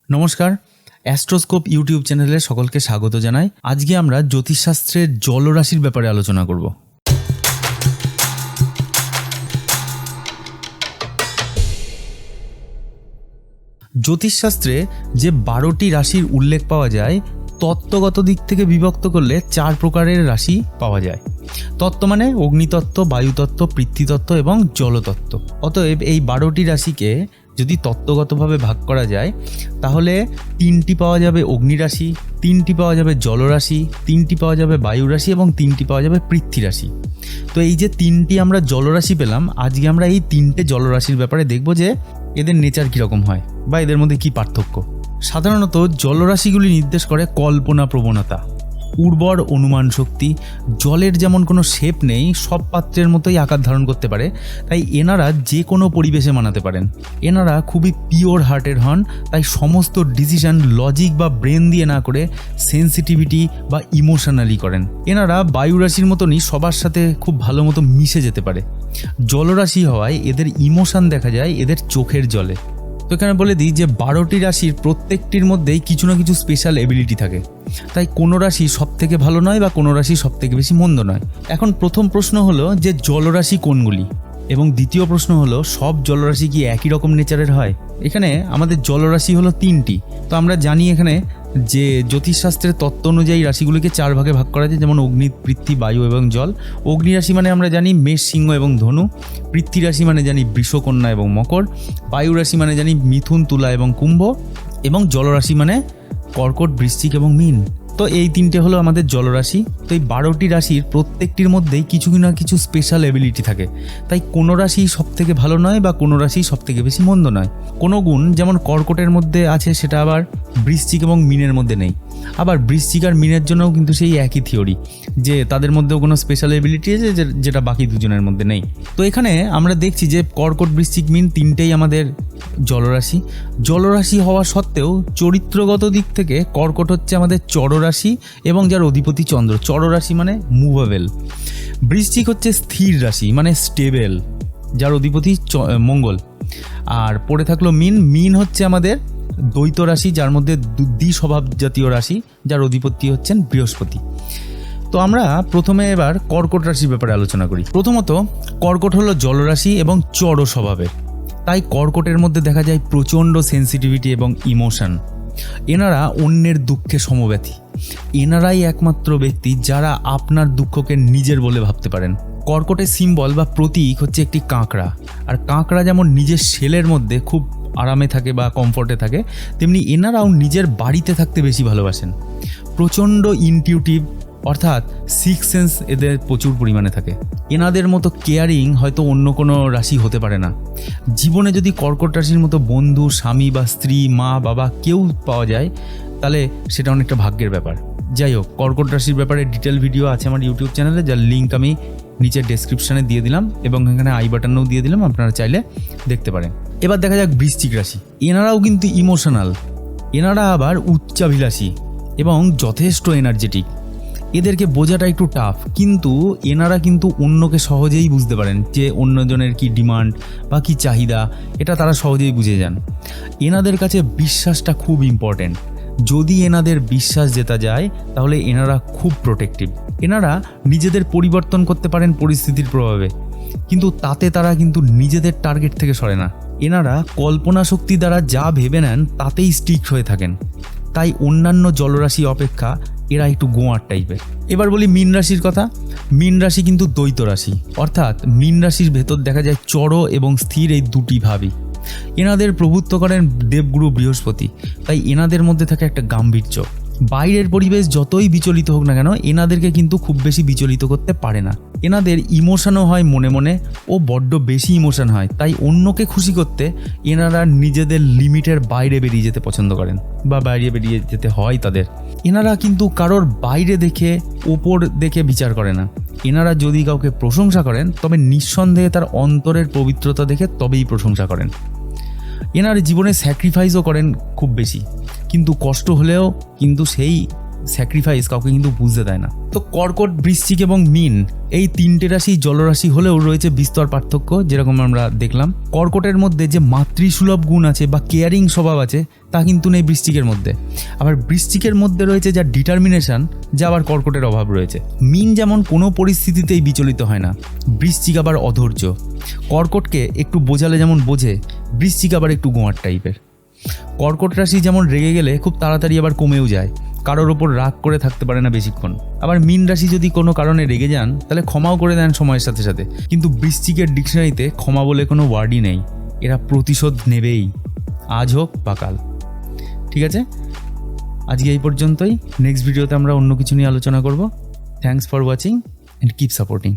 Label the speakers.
Speaker 1: নমস্কার, অ্যাস্ট্রোস্কোপ ইউটিউব চ্যানেলে সকলকে স্বাগত জানাই। আজকে আমরা জ্যোতিষশাস্ত্রের জলরাশির ব্যাপারে আলোচনা করব। জ্যোতিষশাস্ত্রে যে 12টি রাশির উল্লেখ পাওয়া যায়, তত্ত্বগত দিক থেকে বিভক্ত করলে 4 প্রকারের রাশি পাওয়া যায়। তত্ত্ব মানে অগ্নিতত্ত্ব, বায়ুতত্ত্ব, পৃথ্বীতত্ত্ব এবং জলতত্ত্ব। অতএব এই 12টি রাশিকে যদি তত্ত্বগতভাবে ভাগ করা যায় তাহলে 3টি পাওয়া যাবে অগ্নিরাশি, 3টি পাওয়া যাবে জলরাশি, 3টি পাওয়া যাবে বায়ুরাশি এবং 3টি পাওয়া যাবে পৃথ্বী রাশি। তো এই যে 3টি আমরা জলরাশি পেলাম, আজকে আমরা এই 3টে জলরাশির ব্যাপারে দেখব যে এদের নেচার কীরকম হয় বা এদের মধ্যে কী পার্থক্য। সাধারণত জলরাশিগুলি নির্দেশ করে কল্পনা প্রবণতা, উর্বর অনুমান শক্তি। জলের যেমন কোনো শেপ নেই, সব পাত্রের মতোই আকার ধারণ করতে পারে, তাই এনারা যে কোনো পরিবেশে মানাতে পারেন। এনারা খুবই পিওর হার্টের হন, তাই সমস্ত ডিসিশন লজিক বা ব্রেন দিয়ে না করে সেন্সিটিভিটি বা ইমোশনালি করেন। এনারা বায়ুরাশির মতনই সবার সাথে খুব ভালো মতো মিশে যেতে পারে। জলরাশি হওয়ায় এদের ইমোশন দেখা যায় এদের চোখের জলে। তো এখানে বলে দিই যে 12টি রাশির প্রত্যেকটির মধ্যেই কিছু না কিছু স্পেশাল এবিলিটি থাকে, তাই কোনো রাশি সব থেকে ভালো নয় বা কোনো রাশি সব থেকে বেশি মন্দ নয়। এখন প্রথম প্রশ্ন হলো যে জলরাশি কোনগুলি, এবং দ্বিতীয় প্রশ্ন হলো সব জলরাশি কি একই রকম নেচারের হয়। এখানে আমাদের জলরাশি হলো 3টি। তো আমরা জানি এখানে যে জ্যোতিষশাস্ত্রের তত্ত্ব অনুযায়ী রাশিগুলিকে 4 ভাগে ভাগ করা যায়, যেমন অগ্নি, পৃথ্বী, বায়ু এবং জল। অগ্নি রাশি মানে আমরা জানি মেষ, সিংহ এবং ধনু। পৃথ্বী রাশি মানে জানি বৃষ, কন্যা এবং মকর। বায়ু রাশি মানে জানি মিথুন, তুলা এবং কুম্ভ। এবং জলরাশি মানে কর্কট, বৃশ্চিক এবং মীন। তো এই 3টে হলো আমাদের জলরাশি। তো এই 12টি রাশির প্রত্যেকটির মধ্যেই কিছু না কিছু স্পেশাল এবিলিটি থাকে, তাই কোনো রাশি সব থেকে ভালো নয় বা কোনো রাশি সব থেকে বেশি মন্দ নয়। কোনো গুণ যেমন কর্কটের মধ্যে আছে সেটা আবার বৃশ্চিক এবং মীনের মধ্যে নেই। আবার বৃশ্চিক আর মীনের জন্যও কিন্তু সেই একই থিওরি, যে তাদের মধ্যেও কোনো স্পেশাল এবিলিটি আছে যেটা বাকি দুজনের মধ্যে নেই। তো এখানে আমরা দেখছি যে কর্কট, বৃশ্চিক, মীন 3টেই আমাদের জলরাশি। জলরাশি হওয়া সত্ত্বেও চরিত্রগত দিক থেকে কর্কট হচ্ছে আমাদের চররাশি এবং যার অধিপতি চন্দ্র। চররাশি মানে মুভেবল। বৃশ্চিক হচ্ছে স্থির রাশি মানে স্টেবল, যার অধিপতি মঙ্গল। আর পড়ে থাকলো মীন। মীন হচ্ছে আমাদের দ্বৈত রাশি, যার মধ্যে দ্বিস্বভাব জাতীয় রাশি, যার অধিপতি হচ্ছেন বৃহস্পতি। তো আমরা প্রথমে এবার কর্কট রাশির ব্যাপারে আলোচনা করি। প্রথমত কর্কট হলো জলরাশি এবং চড় স্বভাবের, তাই কর্কটের মধ্যে দেখা যায় প্রচণ্ড সেন্সিটিভিটি এবং ইমোশন। এনারা অন্যের দুঃখে সমব্যথী। এনারাই একমাত্র ব্যক্তি যারা আপনার দুঃখকে নিজের বলে ভাবতে পারেন। কর্কটের সিম্বল বা প্রতীক হচ্ছে একটি কাঁকড়া। আর কাঁকড়া যেমন নিজের শেলের মধ্যে খুব আরামে থাকে বা কমফোর্টে থাকে, তেমনি এনারাও নিজের বাড়িতে থাকতে বেশি ভালোবাসেন। প্রচণ্ড ইনটিউটিভ, অর্থাৎ সিক্স সেন্স এদের প্রচুর পরিমাণে থাকে। এনাদের মতো কেয়ারিং হয়তো অন্য কোনো রাশি হতে পারে না। জীবনে যদি কর্কট রাশির মতো বন্ধু, স্বামী বা স্ত্রী, মা, বাবা কেউ পাওয়া যায় তাহলে সেটা অনেকটা ভাগ্যের ব্যাপার। যাই হোক, কর্কট রাশির ব্যাপারে ডিটেল ভিডিও আছে আমার ইউটিউব চ্যানেলে, যার লিঙ্ক আমি নিচের ডেসক্রিপশানে দিয়ে দিলাম এবং এখানে আই বাটনেও দিয়ে দিলাম, আপনারা চাইলে দেখতে পারেন। এবার দেখা যাক বৃশ্চিক রাশি। এনারাও কিন্তু ইমোশনাল। এনারা আবার উচ্চাভিলাষী এবং যথেষ্ট এনার্জেটিক। এদেরকে বোঝাটা একটু টাফ, কিন্তু এনারা কিন্তু অন্যকে সহজেই বুঝতে পারেন যে অন্যজনের কি ডিমান্ড বা কি চাহিদা, এটা তারা সহজেই বুঝে যান। এনাদের কাছে বিশ্বাসটা খুব ইম্পর্টেন্ট। যদি এনাদের বিশ্বাস জেতা যায় তাহলে এনারা খুব প্রোটেক্টিভ। এনারা নিজেদের পরিবর্তন করতে পারেন পরিস্থিতির প্রভাবে, কিন্তু তাতে তারা কিন্তু নিজেদের টার্গেট থেকে সরে না। এনারা কল্পনা শক্তি দ্বারা যা ভেবে নেন তাতেই স্টিক হয়ে থাকেন, তাই অন্যান্য জলরাশি অপেক্ষা এরা একটু গোয়ার টাইপের। এবার বলি মীন রাশির কথা। মীন রাশি কিন্তু দ্বৈত রাশি, অর্থাৎ মীন রাশির ভেতর দেখা যায় চড় এবং স্থির এই দুটি ভাবই। এনাদের প্রভুত্ব করেন দেবগুরু বৃহস্পতি, তাই এনাদের মধ্যে থাকে একটা গাম্ভীর্য। বাইরের পরিবেশ যতই বিচলিত হোক না কেন, এনাদেরকে কিন্তু খুব বেশি বিচলিত করতে পারে না। এনাদের ইমোশনও হয় মনে মনে, ও বড্ড বেশি ইমোশন হয়, তাই অন্যকে খুশি করতে এনারা নিজেদের লিমিটের বাইরে বেরিয়ে যেতে পছন্দ করেন বা বাইরে বেরিয়ে যেতে হয় তাদের। এনারা কিন্তু কারোর বাইরে দেখে, ওপর দেখে বিচার করে না। এনারা যদি কাউকে প্রশংসা করেন তবে নিঃসন্দেহে তার অন্তরের পবিত্রতা দেখে তবেই প্রশংসা করেন। এনার জীবনে স্যাক্রিফাইসও করেন খুব বেশি, কিন্তু কষ্ট হলেও কিন্তু সেই স্যাক্রিফাইস কাউকে কিন্তু বুঝতে দেয় না। তো কর্কট, বৃশ্চিক এবং মীন এই তিনটে রাশি জলরাশি হলেও রয়েছে বিস্তর পার্থক্য, যেরকম আমরা দেখলাম। কর্কটের মধ্যে যে মাতৃসুলভ গুণ আছে বা কেয়ারিং স্বভাব আছে তা কিন্তু নেই বৃশ্চিকের মধ্যে। আবার বৃশ্চিকের মধ্যে রয়েছে যা ডিটারমিনেশন, যা আবার কর্কটের অভাব রয়েছে। মীন যেমন কোনো পরিস্থিতিতেই বিচলিত হয় না, বৃশ্চিক আবার অধৈর্য। কর্কটকে একটু বোঝালে যেমন বোঝে, বৃশ্চিক আবার একটু গোয়ার টাইপের। কর্কট রাশি যেমন রেগে গেলে খুব তাড়াতাড়ি আবার কমেও যায়, কারোর ওপর রাগ করে থাকতে পারে না বেশিক্ষণ। আবার মীন রাশি যদি কোনো কারণে রেগে যান তাহলে ক্ষমাও করে দেন সময়ের সাথে সাথে। কিন্তু বৃশ্চিকের ডিকশনারিতে ক্ষমা বলে কোনো ওয়ার্ডই নেই, এরা প্রতিশোধ নেবেই, আজ হোক বা কাল। ঠিক আছে, আজকে এই পর্যন্তই। নেক্সট ভিডিওতে আমরা অন্য কিছু নিয়ে আলোচনা করব। Thanks for watching and keep supporting.